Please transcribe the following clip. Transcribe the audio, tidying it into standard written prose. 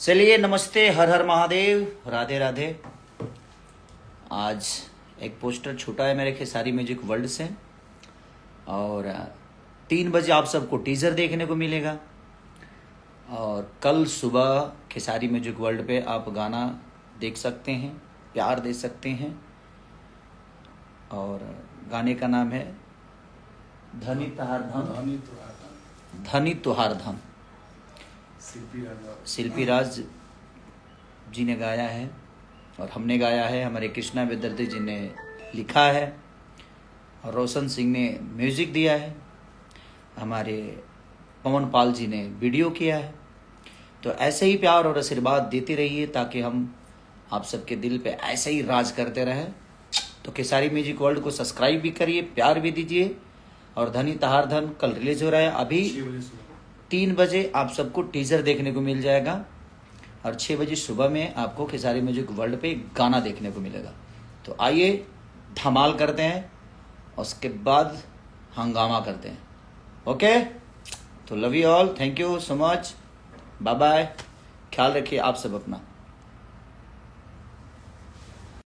चलिए नमस्ते, हर हर महादेव, राधे राधे। आज एक पोस्टर छूटा है मेरे खेसारी म्यूजिक वर्ल्ड से और 3 बजे आप सबको टीजर देखने को मिलेगा और कल सुबह खेसारी म्यूजिक वर्ल्ड पे आप गाना देख सकते हैं, प्यार दे सकते हैं। और गाने का नाम है धनी तुहार धन, धनी तुहार धन। शिल्पी राज जी ने गाया है और हमने गाया है। हमारे कृष्णा विद्यार्थी जी ने लिखा है और रोशन सिंह ने म्यूजिक दिया है। हमारे पवन पाल जी ने वीडियो किया है। तो ऐसे ही प्यार और आशीर्वाद देते रहिए ताकि हम आप सबके दिल पे ऐसे ही राज करते रहें। तो खेसारी म्यूजिक वर्ल्ड को सब्सक्राइब भी करिए, प्यार भी दीजिए। और धनी तुहार धन कल रिलीज हो रहा है। अभी 3 बजे आप सबको टीजर देखने को मिल जाएगा और 6 बजे सुबह में आपको खेसारी म्यूजिक वर्ल्ड पे गाना देखने को मिलेगा। तो आइए धमाल करते हैं और उसके बाद हंगामा करते हैं। ओके, तो love you all, thank you so much, bye bye. ख्याल रखिए आप सब अपना।